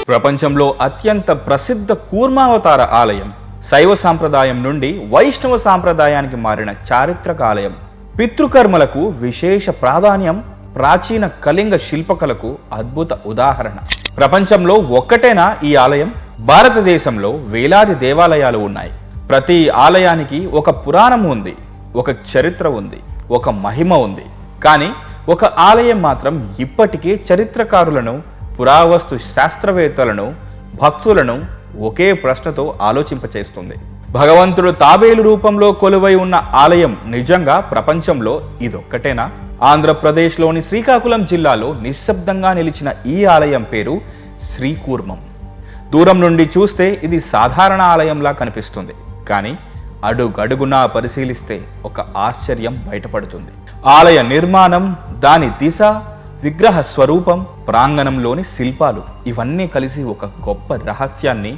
ప్రపంచంలో అత్యంత ప్రసిద్ధ కూర్మావతార ఆలయం, శైవ సాంప్రదాయం నుండి వైష్ణవ సాంప్రదాయానికి మారిన చారిత్రక ఆలయం. పితృకర్మలకు విశేష ప్రాధాన్యం, ప్రాచీన కళింగ శిల్పకళకు అద్భుత ఉదాహరణ. ప్రపంచంలో ఒక్కటేనా ఈ ఆలయం? భారతదేశంలో వేలాది దేవాలయాలు ఉన్నాయి. ప్రతి ఆలయానికి ఒక పురాణం ఉంది, ఒక చరిత్ర ఉంది, ఒక మహిమ ఉంది. కానీ ఒక ఆలయం మాత్రం ఇప్పటికీ చరిత్రకారులను, పురావస్తు శాస్త్రవేత్తలను, భక్తులను ఒకే ప్రశ్నతో ఆలోచింపచేస్తుంది. భగవంతుడు తాబేలు రూపంలో కొలువై ఉన్న ఆలయం నిజంగా ప్రపంచంలో ఇదొక్కటేనా? ఆంధ్రప్రదేశ్లోని శ్రీకాకుళం జిల్లాలో నిశ్శబ్దంగా నిలిచిన ఈ ఆలయం పేరు శ్రీకూర్మం. దూరం నుండి చూస్తే ఇది సాధారణ ఆలయంలా కనిపిస్తుంది. కానీ అడుగడుగునా పరిశీలిస్తే ఒక ఆశ్చర్యం బయటపడుతుంది. ఆలయ నిర్మాణం, దాని దిశ, విగ్రహ స్వరూపం, ప్రాంగణంలోని శిల్పాలు ఇవన్నీ కలిసి ఒక గొప్ప రహస్యాన్ని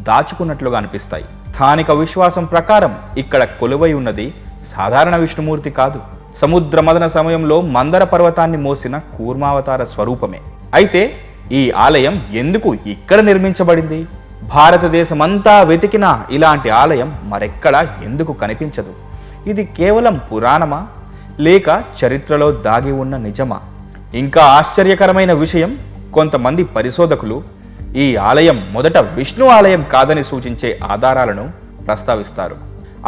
దాచుకున్నట్లుగా అనిపిస్తాయి. స్థానిక విశ్వాసం ప్రకారం ఇక్కడ కొలువై ఉన్నది సాధారణ విష్ణుమూర్తి కాదు, సముద్ర మదన సమయంలో మందర పర్వతాన్ని మోసిన కూర్మావతార స్వరూపమే. అయితే ఈ ఆలయం ఎందుకు ఇక్కడ నిర్మించబడింది? భారతదేశమంతా వెతికినా ఇలాంటి ఆలయం మరెక్కడా ఎందుకు కనిపించదు? ఇది కేవలం పురాణమా, లేక చరిత్రలో దాగి ఉన్న నిజమా? ఇంకా ఆశ్చర్యకరమైన విషయం, కొంతమంది పరిశోధకులు ఈ ఆలయం మొదట విష్ణు ఆలయం కాదని సూచించే ఆధారాలను ప్రస్తావిస్తారు.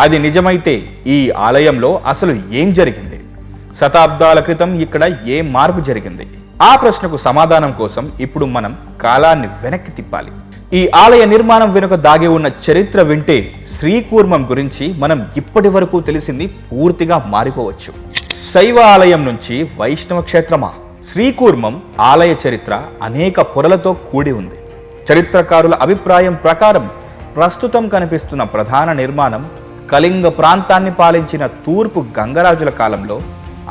అది నిజమైతే ఈ ఆలయంలో అసలు ఏం జరిగింది? శతాబ్దాల క్రితం ఇక్కడ ఏ మార్పు జరిగింది? ఆ ప్రశ్నకు సమాధానం కోసం ఇప్పుడు మనం కాలాన్ని వెనక్కి తిప్పాలి. ఈ ఆలయ నిర్మాణం వెనుక దాగి ఉన్న చరిత్ర వింటే శ్రీకూర్మం గురించి మనం ఇప్పటి వరకు తెలిసింది పూర్తిగా మారిపోవచ్చు. శైవ ఆలయం నుంచి వైష్ణవ క్షేత్రమా? శ్రీకూర్మం ఆలయ చరిత్ర అనేక పొరలతో కూడి ఉంది. చరిత్రకారుల అభిప్రాయం ప్రకారం ప్రస్తుతం కనిపిస్తున్న ప్రధాన నిర్మాణం కళింగ ప్రాంతాన్ని పాలించిన తూర్పు గంగరాజుల కాలంలో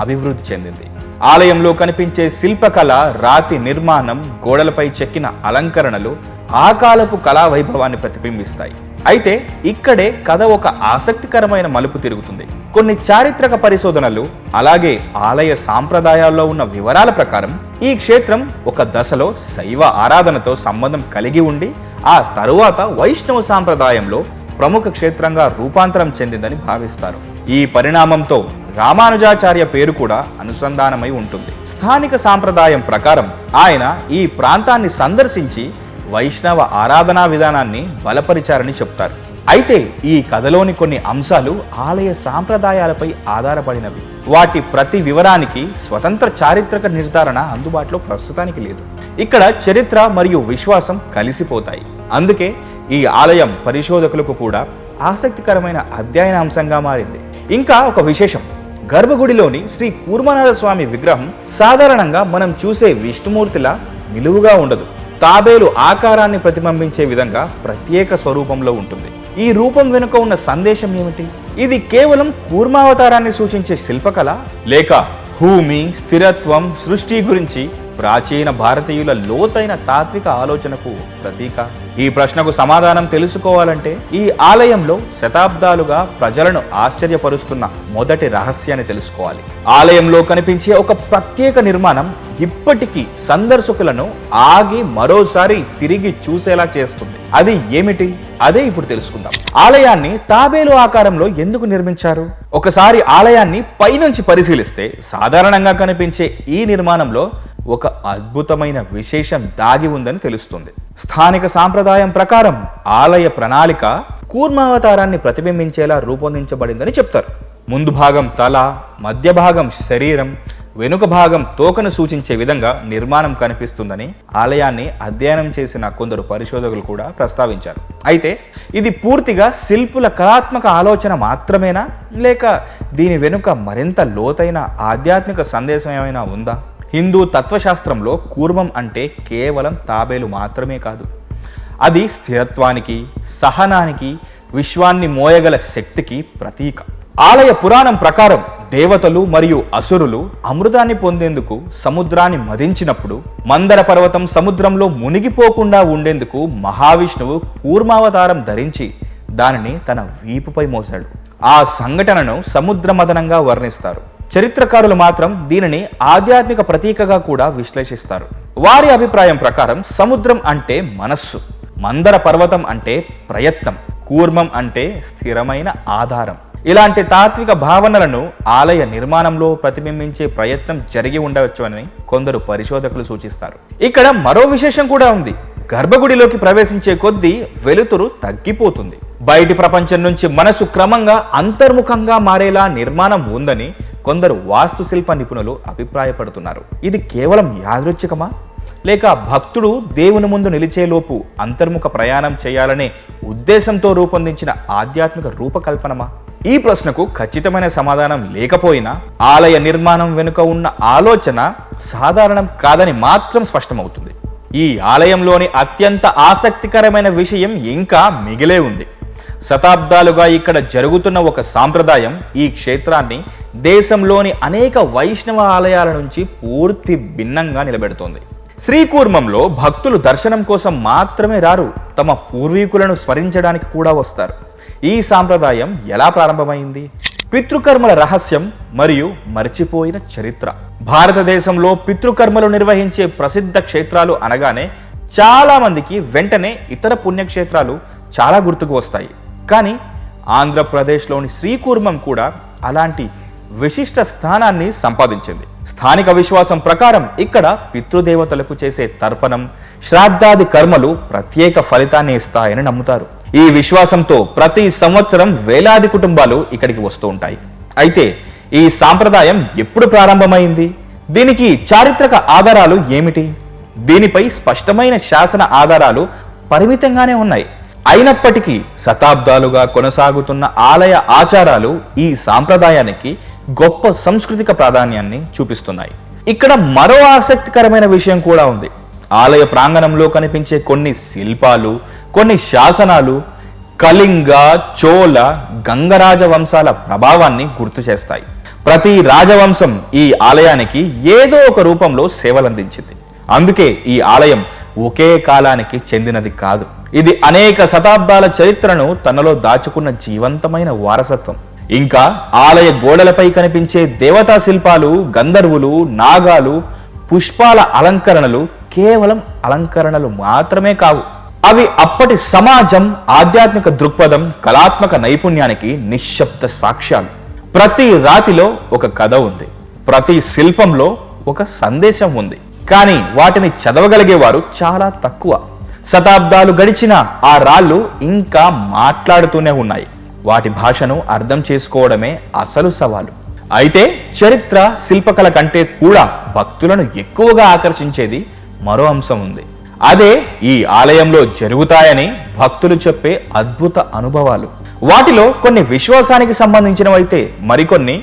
అభివృద్ధి చెందింది. ఆలయంలో కనిపించే శిల్పకళ, రాతి నిర్మాణం, గోడలపై చెక్కిన అలంకరణలు ఆ కాలపు కళా వైభవాన్ని ప్రతిబింబిస్తాయి. అయితే ఇక్కడే కథ ఒక ఆసక్తికరమైన మలుపు తిరుగుతుంది. కొన్ని చారిత్రక పరిశోధనలు, అలాగే ఆలయ సాంప్రదాయాల్లో ఉన్న వివరాల ప్రకారం ఈ క్షేత్రం ఒక దశలో శైవ ఆరాధనతో సంబంధం కలిగి ఉండి ఆ తరువాత వైష్ణవ సాంప్రదాయంలో ప్రముఖ క్షేత్రంగా రూపాంతరం చెందిందని భావిస్తారు. ఈ పరిణామంతో రామానుజాచార్య పేరు కూడా అనుసంధానమై ఉంటుంది. స్థానిక సాంప్రదాయం ప్రకారం ఆయన ఈ ప్రాంతాన్ని సందర్శించి వైష్ణవ ఆరాధనా విధానాన్ని బలపరిచారని చెప్తారు. అయితే ఈ కథలోని కొన్ని అంశాలు ఆలయ సాంప్రదాయాలపై ఆధారపడినవి. వాటి ప్రతి వివరానికి స్వతంత్ర చారిత్రక నిర్ధారణ అందుబాటులో ప్రస్తుతానికి లేదు. ఇక్కడ చరిత్ర మరియు విశ్వాసం కలిసిపోతాయి. అందుకే ఈ ఆలయం పరిశోధకులకు కూడా ఆసక్తికరమైన అధ్యయన అంశంగా మారింది. ఇంకా ఒక విశేషం, గర్భగుడిలోని శ్రీ కూర్మనాథ స్వామి విగ్రహం సాధారణంగా మనం చూసే విష్ణుమూర్తిలా నిలువుగా ఉండదు. తాబేలు ఆకారాన్ని ప్రతిబింబించే విధంగా ప్రత్యేక స్వరూపంలో ఉంటుంది. ఈ రూపం వెనుక ఉన్న సందేశం ఏమిటి? ఇది కేవలం కూర్మావతారాన్ని సూచించే శిల్పకళ, లేక భూమి, స్థిరత్వం, సృష్టి గురించి ప్రాచీన భారతీయుల లోతైన తాత్విక ఆలోచనకు ప్రతీక? ఈ ప్రశ్నకు సమాధానం తెలుసుకోవాలంటే ఈ ఆలయంలో శతాబ్దాలుగా ప్రజలను ఆశ్చర్యపరుస్తున్న మొదటి రహస్యాన్ని తెలుసుకోవాలి. ఆలయంలో కనిపించే ఒక ప్రత్యేక నిర్మాణం ఇప్పటికీ సందర్శకులను ఆగి మరోసారి తిరిగి చూసేలా చేస్తుంది. అది ఏమిటి? అదే ఇప్పుడు తెలుసుకుందాం. ఆలయాన్ని తాబేలు ఆకారంలో ఎందుకు నిర్మించారు? ఒకసారి ఆలయాన్ని పైనుంచి పరిశీలిస్తే సాధారణంగా కనిపించే ఈ నిర్మాణంలో ఒక అద్భుతమైన విశేషం దాగి ఉందని తెలుస్తుంది. స్థానిక సాంప్రదాయం ప్రకారం ఆలయ ప్రణాళిక కూర్మావతారాన్ని ప్రతిబింబించేలా రూపొందించబడిందని చెప్తారు. ముందు భాగం తల, మధ్య భాగం శరీరం, వెనుక భాగం తోకను సూచించే విధంగా నిర్మాణం కనిపిస్తుందని ఆలయాన్ని అధ్యయనం చేసిన కొందరు పరిశోధకులు కూడా ప్రస్తావించారు. అయితే ఇది పూర్తిగా శిల్పుల కళాత్మక ఆలోచన మాత్రమేనా, లేక దీని వెనుక మరింత లోతైన ఆధ్యాత్మిక సందేశం ఏమైనా ఉందా? హిందూ తత్వశాస్త్రంలో కూర్మం అంటే కేవలం తాబేలు మాత్రమే కాదు. అది స్థిరత్వానికి, సహనానికి, విశ్వాన్ని మోయగల శక్తికి ప్రతీక. ఆలయ పురాణం ప్రకారం దేవతలు మరియు అసురులు అమృతాన్ని పొందేందుకు సముద్రాన్ని మదించినప్పుడు మందర పర్వతం సముద్రంలో మునిగిపోకుండా ఉండేందుకు మహావిష్ణువు కూర్మావతారం ధరించి దానిని తన వీపుపై మోశాడు. ఆ సంఘటనను సముద్ర మదనంగా వర్ణిస్తారు. చరిత్రకారులు మాత్రం దీనిని ఆధ్యాత్మిక ప్రతీకగా కూడా విశ్లేషిస్తారు. వారి అభిప్రాయం ప్రకారం సముద్రం అంటే మనస్సు, మందర పర్వతం అంటే ప్రయత్నం, కూర్మం అంటే స్థిరమైన ఆధారం. ఇలాంటి తాత్విక భావనలను ఆలయ నిర్మాణంలో ప్రతిబింబించే ప్రయత్నం జరిగి ఉండవచ్చు అని కొందరు పరిశోధకులు సూచిస్తారు. ఇక్కడ మరో విశేషం కూడా ఉంది. గర్భగుడిలోకి ప్రవేశించే కొద్దీ వెలుతురు తగ్గిపోతుంది. బయటి ప్రపంచం నుంచి మనసు క్రమంగా అంతర్ముఖంగా మారేలా నిర్మాణం ఉందని కొందరు వాస్తుశిల్ప నిపుణులు అభిప్రాయపడుతున్నారు. ఇది కేవలం యాదృచ్ఛికమా, లేక భక్తుడు దేవుని ముందు నిలిచేలోపు అంతర్ముఖ ప్రయాణం చేయాలనే ఉద్దేశంతో రూపొందించిన ఆధ్యాత్మిక రూపకల్పనమా? ఈ ప్రశ్నకు ఖచ్చితమైన సమాధానం లేకపోయినా ఆలయ నిర్మాణం వెనుక ఉన్న ఆలోచన సాధారణం కాదని మాత్రం స్పష్టమవుతుంది. ఈ ఆలయంలోని అత్యంత ఆసక్తికరమైన విషయం ఇంకా మిగిలే ఉంది. శతాబ్దాలుగా ఇక్కడ జరుగుతున్న ఒక సాంప్రదాయం ఈ క్షేత్రాన్ని దేశంలోని అనేక వైష్ణవ ఆలయాల నుంచి పూర్తి భిన్నంగా నిలబెడుతోంది. శ్రీకూర్మంలో భక్తులు దర్శనం కోసం మాత్రమే రారు, తమ పూర్వీకులను స్మరించడానికి కూడా వస్తారు. ఈ సాంప్రదాయం ఎలా ప్రారంభమైంది? పితృకర్మల రహస్యం మరియు మర్చిపోయిన చరిత్ర. భారతదేశంలో పితృకర్మలు నిర్వహించే ప్రసిద్ధ క్షేత్రాలు అనగానే చాలా మందికి వెంటనే ఇతర పుణ్యక్షేత్రాలు చాలా గుర్తుకు వస్తాయి. కానీ ఆంధ్రప్రదేశ్లోని శ్రీకూర్మం కూడా అలాంటి విశిష్ట స్థానాన్ని సంపాదించింది. స్థానిక విశ్వాసం ప్రకారం ఇక్కడ పితృదేవతలకు చేసే తర్పణం, శ్రాద్ధాది కర్మలు ప్రత్యేక ఫలితాన్ని ఇస్తాయని నమ్ముతారు. ఈ విశ్వాసంతో ప్రతి సంవత్సరం వేలాది కుటుంబాలు ఇక్కడికి వస్తూ ఉంటాయి. అయితే ఈ సాంప్రదాయం ఎప్పుడు ప్రారంభమైంది? దీనికి చారిత్రక ఆధారాలు ఏమిటి? దీనిపై స్పష్టమైన శాసన ఆధారాలు పరిమితంగానే ఉన్నాయి. అయినప్పటికీ శతాబ్దాలుగా కొనసాగుతున్న ఆలయ ఆచారాలు ఈ సాంప్రదాయానికి గొప్ప సాంస్కృతిక ప్రాధాన్యాన్ని చూపిస్తున్నాయి. ఇక్కడ మరో ఆసక్తికరమైన విషయం కూడా ఉంది. ఆలయ ప్రాంగణంలో కనిపించే కొన్ని శిల్పాలు, కొన్ని శాసనాలు కళింగ, చోళ, గంగరాజ వంశాల ప్రభావాన్ని గుర్తు చేస్తాయి. ప్రతి రాజవంశం ఈ ఆలయానికి ఏదో ఒక రూపంలో సేవలందించింది. అందుకే ఈ ఆలయం ఒకే కాలానికి చెందినది కాదు. ఇది అనేక శతాబ్దాల చరిత్రను తనలో దాచుకున్న జీవంతమైన వారసత్వం. ఇంకా ఆలయ గోడలపై కనిపించే దేవతా శిల్పాలు, గంధర్వులు, నాగాలు, పుష్పాల అలంకరణలు కేవలం అలంకరణలు మాత్రమే కావు. అవి అప్పటి సమాజం ఆధ్యాత్మిక దృక్పథం, కళాత్మక నైపుణ్యానికి నిశ్శబ్ద సాక్ష్యాలు. ప్రతి రాతిలో ఒక కథ ఉంది, ప్రతి శిల్పంలో ఒక సందేశం ఉంది. కానీ వాటిని చదవగలిగేవారు చాలా తక్కువ. శతాబ్దాలు గడిచిన ఆ రాళ్ళు ఇంకా మాట్లాడుతూనే ఉన్నాయి. వాటి భాషను అర్థం చేసుకోవడమే అసలు సవాలు. అయితే చరిత్ర, శిల్పకళ కంటే కూడా భక్తులను ఎక్కువగా ఆకర్షించేది మరో అంశం ఉంది. అదే ఈ ఆలయంలో జరుగుతాయని భక్తులు చెప్పే అద్భుత అనుభవాలు. వాటిలో కొన్ని విశ్వాసానికి సంబంధించినవైతే మరికొన్ని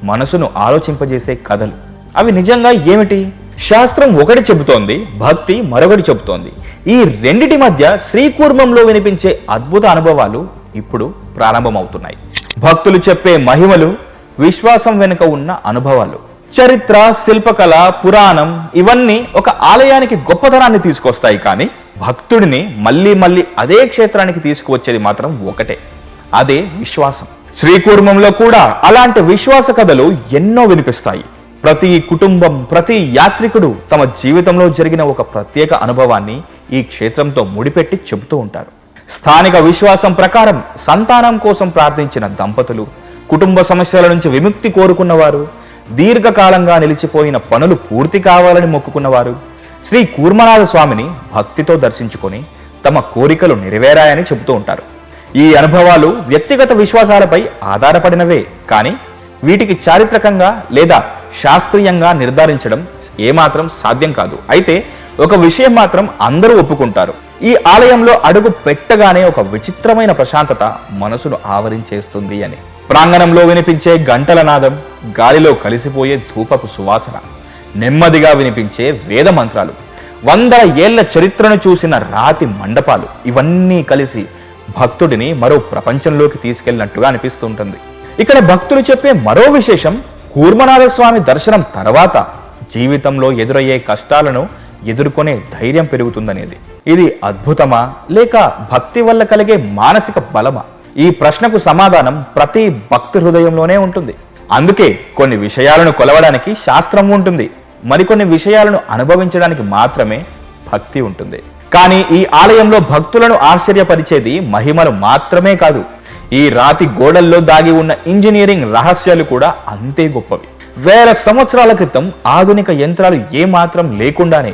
మనసును ఆలోచింపజేసే కథలు. అవి నిజంగా ఏమిటి? శాస్త్రం ఒకటి చెబుతోంది, భక్తి మరొకటి చెబుతోంది. ఈ రెండిటి మధ్య శ్రీకూర్మంలో వినిపించే అద్భుత అనుభవాలు ఇప్పుడు ప్రారంభమవుతున్నాయి. భక్తులు చెప్పే మహిమలు, విశ్వాసం వెనుక ఉన్న అనుభవాలు. చరిత్ర, శిల్పకళ, పురాణం ఇవన్నీ ఒక ఆలయానికి గొప్పతనాన్ని తీసుకొస్తాయి. కానీ భక్తుడిని మళ్ళీ మళ్ళీ అదే క్షేత్రానికి తీసుకువచ్చేది మాత్రం ఒకటే, అదే విశ్వాసం. శ్రీకూర్మంలో కూడా అలాంటి విశ్వాస కథలు ఎన్నో వినిపిస్తాయి. ప్రతి కుటుంబం, ప్రతి యాత్రికుడు తమ జీవితంలో జరిగిన ఒక ప్రత్యేక అనుభవాన్ని ఈ క్షేత్రంతో ముడిపెట్టి చెబుతూ ఉంటారు. స్థానిక విశ్వాసం ప్రకారం సంతానం కోసం ప్రార్థించిన దంపతులు, కుటుంబ సమస్యల నుంచి విముక్తి కోరుకున్నవారు, దీర్ఘకాలంగా నిలిచిపోయిన పనులు పూర్తి కావాలని మొక్కుకున్నవారు శ్రీ కూర్మనాథ స్వామిని భక్తితో దర్శించుకొని తమ కోరికలు నెరవేరాయని చెబుతూ ఉంటారు. ఈ అనుభవాలు వ్యక్తిగత విశ్వాసాలపై ఆధారపడినవే, కానీ వీటికి చారిత్రకంగా లేదా శాస్త్రీయంగా నిర్ధారించడం ఏమాత్రం సాధ్యం కాదు. అయితే ఒక విషయం మాత్రం అందరూ ఒప్పుకుంటారు, ఈ ఆలయంలో అడుగు పెట్టగానే ఒక విచిత్రమైన ప్రశాంతత మనసును ఆవరించేస్తుంది అని. ప్రాంగణంలో వినిపించే గంటల నాదం, గాలిలో కలిసిపోయే ధూపపు సువాసన, నెమ్మదిగా వినిపించే వేద మంత్రాలు, వందల ఏళ్ల చరిత్రను చూసిన రాతి మండపాలు ఇవన్నీ కలిసి భక్తుడిని మరో ప్రపంచంలోకి తీసుకెళ్ళినట్టుగా అనిపిస్తుంటుంది. ఇక్కడ భక్తులు చెప్పే మరో విశేషం, కూర్మనాథ స్వామి దర్శనం తర్వాత జీవితంలో ఎదురయ్యే కష్టాలను ఎదుర్కొనే ధైర్యం పెరుగుతుందనేది. ఇది అద్భుతమా, లేక భక్తి వల్ల కలిగే మానసిక బలమా? ఈ ప్రశ్నకు సమాధానం ప్రతి భక్తి హృదయంలోనే ఉంటుంది. అందుకే కొన్ని విషయాలను కొలవడానికి శాస్త్రం ఉంటుంది, మరికొన్ని విషయాలను అనుభవించడానికి మాత్రమే భక్తి ఉంటుంది. కానీ ఈ ఆలయంలో భక్తులను ఆశ్చర్యపరిచేది మహిమలు మాత్రమే కాదు, ఈ రాతి గోడల్లో దాగి ఉన్న ఇంజనీరింగ్ రహస్యాలు కూడా అంతే గొప్పవి. వేల సంవత్సరాల క్రితం ఆధునిక యంత్రాలు ఏమాత్రం లేకుండానే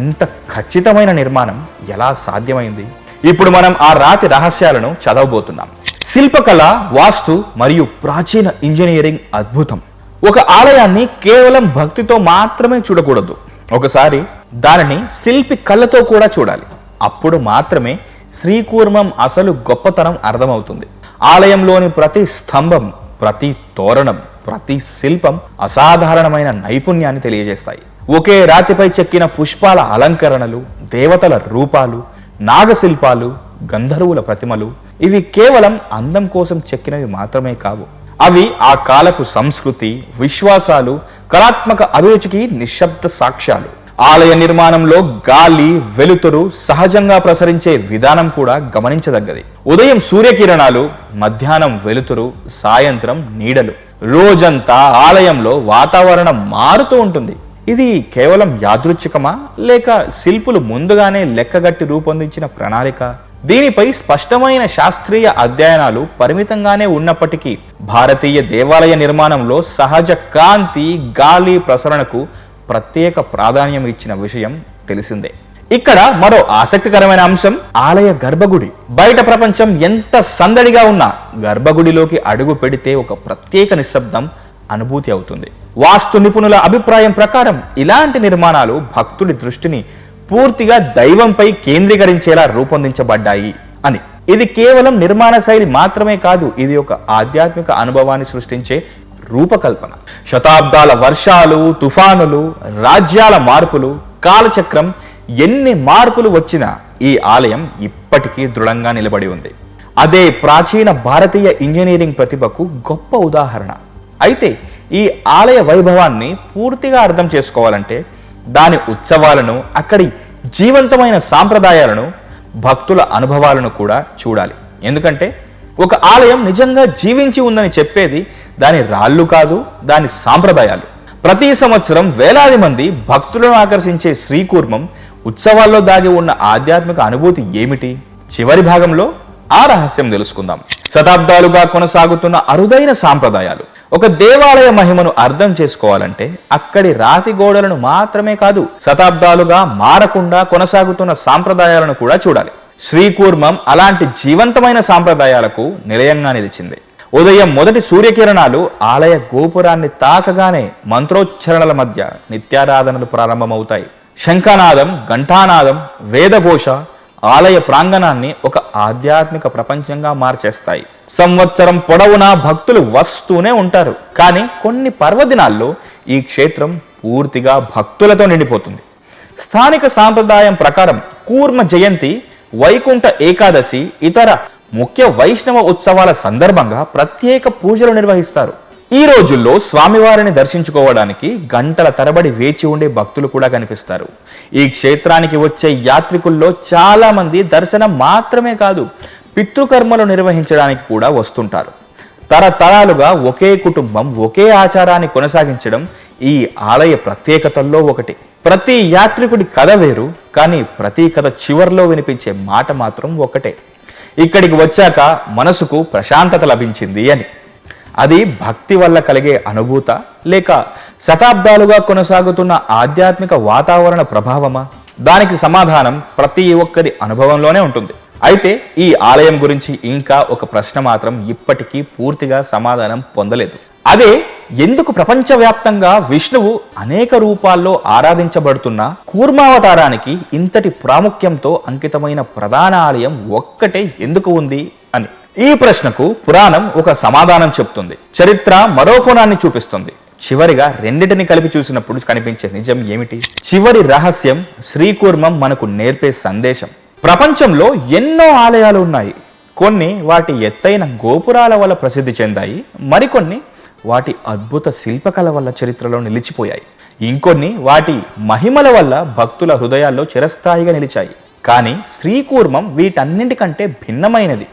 ఇంత ఖచ్చితమైన నిర్మాణం ఎలా సాధ్యమైంది? ఇప్పుడు మనం ఆ రాతి రహస్యాలను చదవబోతున్నాం. శిల్పకళ, వాస్తు మరియు ప్రాచీన ఇంజనీరింగ్ అద్భుతం. ఒక ఆలయాన్ని కేవలం భక్తితో మాత్రమే చూడకూడదు, ఒకసారి దానిని శిల్పి కళ్ళతో కూడా చూడాలి. అప్పుడు మాత్రమే శ్రీకూర్మం అసలు గొప్పతనం అర్థమవుతుంది. ఆలయంలోని ప్రతి స్తంభం, ప్రతి తోరణం, ప్రతి శిల్పం అసాధారణమైన నైపుణ్యాన్ని తెలియజేస్తాయి. ఒకే రాతిపై చెక్కిన పుష్పాల అలంకరణలు, దేవతల రూపాలు, నాగశిల్పాలు, గంధర్వుల ప్రతిమలు, ఇవి కేవలం అందం కోసం చెక్కినవి మాత్రమే కావు. అవి ఆ కాలపు సంస్కృతి, విశ్వాసాలు, కళాత్మక అభిరుచికి నిశ్శబ్ద సాక్ష్యాలు. ఆలయ నిర్మాణంలో గాలి, వెలుతురు సహజంగా ప్రసరించే విధానం కూడా గమనించదగ్గది. ఉదయం సూర్యకిరణాలు, మధ్యాహ్నం వెలుతురు, సాయంత్రం నీడలు. రోజంతా ఆలయంలో వాతావరణం మారుతూ ఉంటుంది. ఇది కేవలం యాదృచ్ఛికమా, లేక శిల్పులు ముందుగానే లెక్కగట్టి రూపొందించిన ప్రణాళిక? దీనిపై స్పష్టమైన శాస్త్రీయ అధ్యయనాలు పరిమితంగానే ఉన్నప్పటికీ భారతీయ దేవాలయ నిర్మాణంలో సహజ కాంతి, గాలి ప్రసరణకు ప్రత్యేక ప్రాధాన్యం ఇచ్చిన విషయం తెలిసిందే. ఇక్కడ మరో ఆసక్తికరమైన అంశం ఆలయ గర్భగుడి. బయట ప్రపంచం ఎంత సందడిగా ఉన్నా గర్భగుడిలోకి అడుగు పెడితే ఒక ప్రత్యేక నిశ్శబ్దం అనుభూతి అవుతుంది. వాస్తు నిపుణుల అభిప్రాయం ప్రకారం ఇలాంటి నిర్మాణాలు భక్తుడి దృష్టిని పూర్తిగా దైవంపై కేంద్రీకరించేలా రూపొందించబడ్డాయి అని. ఇది కేవలం నిర్మాణ శైలి మాత్రమే కాదు, ఇది ఒక ఆధ్యాత్మిక అనుభవాన్ని సృష్టించే రూపకల్పన. శతాబ్దాల వర్షాలు, తుఫానులు, రాజ్యాల మార్పులు, కాలచక్రం ఎన్ని మార్పులు వచ్చినా ఈ ఆలయం ఇప్పటికీ దృఢంగా నిలబడి ఉంది. అదే ప్రాచీన భారతీయ ఇంజనీరింగ్ ప్రతిభకు గొప్ప ఉదాహరణ. అయితే ఈ ఆలయ వైభవాన్ని పూర్తిగా అర్థం చేసుకోవాలంటే దాని ఉత్సవాలను, అక్కడి జీవంతమైన సాంప్రదాయాలను, భక్తుల అనుభవాలను కూడా చూడాలి. ఎందుకంటే ఒక ఆలయం నిజంగా జీవించి ఉందని చెప్పేది దాని రాళ్ళు కాదు, దాని సాంప్రదాయాలు. ప్రతి సంవత్సరం వేలాది మంది భక్తులను ఆకర్షించే శ్రీకూర్మం ఉత్సవాల్లో దాగి ఉన్న ఆధ్యాత్మిక అనుభూతి ఏమిటి? చివరి భాగంలో ఆ రహస్యం తెలుసుకుందాం. శతాబ్దాలుగా కొనసాగుతున్న అరుదైన సాంప్రదాయాలు. ఒక దేవాలయ మహిమను అర్థం చేసుకోవాలంటే అక్కడి రాతి గోడలను మాత్రమే కాదు, శతాబ్దాలుగా మారకుండా కొనసాగుతున్న సాంప్రదాయాలను కూడా చూడాలి. శ్రీకూర్మం అలాంటి జీవంతమైన సాంప్రదాయాలకు నిలయంగా నిలిచింది. ఉదయం మొదటి సూర్యకిరణాలు ఆలయ గోపురాన్ని తాకగానే మంత్రోచ్చరణల మధ్య నిత్యారాధనలు ప్రారంభమవుతాయి. శంఖనాదం, ఘంటానాదం, వేదఘోష ఆలయ ప్రాంగణాన్ని ఒక ఆధ్యాత్మిక ప్రపంచంగా మార్చేస్తాయి. సంవత్సరం పొడవునా భక్తులు వస్తూనే ఉంటారు. కానీ కొన్ని పర్వదినాల్లో ఈ క్షేత్రం పూర్తిగా భక్తులతో నిండిపోతుంది. స్థానిక సాంప్రదాయం ప్రకారం కూర్మ జయంతి, వైకుంఠ ఏకాదశి, ఇతర ముఖ్య వైష్ణవ ఉత్సవాల సందర్భంగా ప్రత్యేక పూజలు నిర్వహిస్తారు. ఈ రోజుల్లో స్వామివారిని దర్శించుకోవడానికి గంటల తరబడి వేచి ఉండే భక్తులు కూడా కనిపిస్తారు. ఈ క్షేత్రానికి వచ్చే యాత్రికుల్లో చాలా మంది దర్శనం మాత్రమే కాదు, పితృకర్మలు నిర్వహించడానికి కూడా వస్తుంటారు. తరతరాలుగా ఒకే కుటుంబం ఒకే ఆచారాన్ని కొనసాగించడం ఈ ఆలయ ప్రత్యేకతల్లో ఒకటి. ప్రతి యాత్రికుడి కథ వేరు, కానీ ప్రతి కథ చివర్లో వినిపించే మాట మాత్రం ఒకటే: ఇక్కడికి వచ్చాక మనసుకు ప్రశాంతత లభించింది అని. అది భక్తి వల్ల కలిగే అనుభూత, లేక శతాబ్దాలుగా కొనసాగుతున్న ఆధ్యాత్మిక వాతావరణ ప్రభావమా? దానికి సమాధానం ప్రతి ఒక్కరి అనుభవంలోనే ఉంటుంది. అయితే ఈ ఆలయం గురించి ఇంకా ఒక ప్రశ్న మాత్రం ఇప్పటికీ పూర్తిగా సమాధానం పొందలేదు. అదే, ఎందుకు ప్రపంచవ్యాప్తంగా విష్ణువు అనేక రూపాల్లో ఆరాధించబడుతున్న కూర్మావతారానికి ఇంతటి ప్రాముఖ్యంతో అంకితమైన ప్రధాన ఆలయం ఒక్కటే ఎందుకు ఉంది అని. ఈ ప్రశ్నకు పురాణం ఒక సమాధానం చెప్తుంది, చరిత్ర మరో కోణాన్ని చూపిస్తుంది. చివరిగా రెండిటిని కలిపి చూసినప్పుడు కనిపించే నిజం ఏమిటి? చివరి రహస్యం శ్రీకూర్మం మనకు నేర్పే సందేశం. ప్రపంచంలో ఎన్నో ఆలయాలు ఉన్నాయి. కొన్ని వాటి ఎత్తైన గోపురాల వల్ల ప్రసిద్ధి చెందాయి, మరికొన్ని వాటి అద్భుత శిల్పకళ వల్ల చరిత్రలో నిలిచిపోయాయి. ఇంకొన్ని వాటి మహిమల వల్ల భక్తుల హృదయాల్లో చిరస్థాయిగా నిలిచాయి. కానీ శ్రీకూర్మం వీటన్నింటికంటే భిన్నమైనది.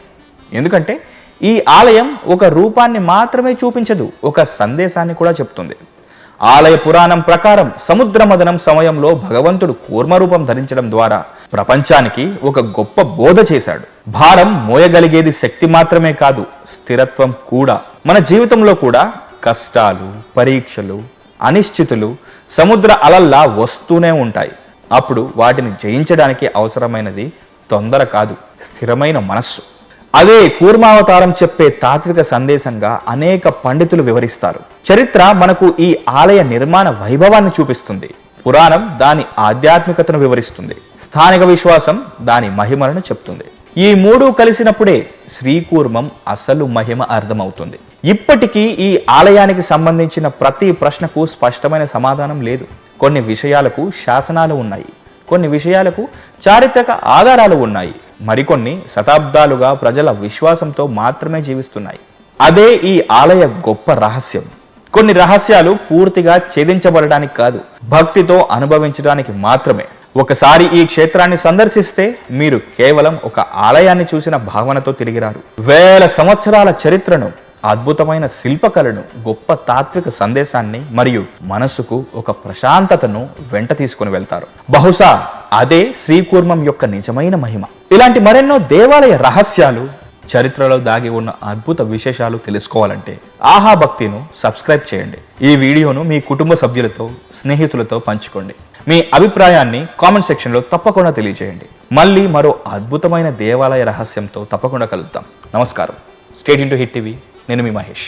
ఎందుకంటే ఈ ఆలయం ఒక రూపాన్ని మాత్రమే చూపించదు, ఒక సందేశాన్ని కూడా చెప్తుంది. ఆలయ పురాణం ప్రకారం సముద్ర మథనం సమయంలో భగవంతుడు కూర్మరూపం ధరించడం ద్వారా ప్రపంచానికి ఒక గొప్ప బోధ చేశాడు. భారం మోయగలిగేది శక్తి మాత్రమే కాదు, స్థిరత్వం కూడా. మన జీవితంలో కూడా కష్టాలు, పరీక్షలు, అనిశ్చితులు సముద్ర అలల్లా వస్తూనే ఉంటాయి. అప్పుడు వాటిని జయించడానికి అవసరమైనది తొందర కాదు, స్థిరమైన మనస్సు. అదే కూర్మావతారం చెప్పే తాత్విక సందేశంగా అనేక పండితులు వివరిస్తారు. చరిత్ర మనకు ఈ ఆలయ నిర్మాణ వైభవాన్ని చూపిస్తుంది. పురాణం దాని ఆధ్యాత్మికతను వివరిస్తుంది. స్థానిక విశ్వాసం దాని మహిమలను చెప్తుంది. ఈ మూడు కలిసినప్పుడే శ్రీకూర్మం అసలు మహిమ అర్థమవుతుంది. ఇప్పటికీ ఈ ఆలయానికి సంబంధించిన ప్రతి ప్రశ్నకు స్పష్టమైన సమాధానం లేదు. కొన్ని విషయాలకు శాసనాలు ఉన్నాయి, కొన్ని విషయాలకు చారిత్రక ఆధారాలు ఉన్నాయి, మరికొన్ని శతాబ్దాలుగా ప్రజల విశ్వాసంతో మాత్రమే జీవిస్తున్నాయి. అదే ఈ ఆలయ గొప్ప రహస్యం. కొన్ని రహస్యాలు పూర్తిగా ఛేదించబడడానికి కాదు, భక్తితో అనుభవించడానికి మాత్రమే. ఒకసారి ఈ క్షేత్రాన్ని సందర్శిస్తే మీరు కేవలం ఒక ఆలయాన్ని చూసిన భావనతో తిరిగిరారు. వేల సంవత్సరాల చరిత్రను, అద్భుతమైన శిల్పకళను, గొప్ప తాత్విక సందేశాన్ని మరియు మనసుకు ఒక ప్రశాంతతను వెంట తీసుకుని వెళ్తారు. బహుశా అదే శ్రీకూర్మం యొక్క నిజమైన మహిమ. ఇలాంటి మరెన్నో దేవాలయ రహస్యాలు, చరిత్రలో దాగి ఉన్న అద్భుత విశేషాలు తెలుసుకోవాలంటే ఆహా భక్తిను సబ్స్క్రైబ్ చేయండి. ఈ వీడియోను మీ కుటుంబ సభ్యులతో, స్నేహితులతో పంచుకోండి. మీ అభిప్రాయాన్ని కామెంట్ సెక్షన్లో తప్పకుండా తెలియజేయండి. మళ్ళీ మరో అద్భుతమైన దేవాలయ రహస్యంతో తప్పకుండా కలుద్దాం. నమస్కారం. Stay tuned to hit TV. నేను మీ మహేష్.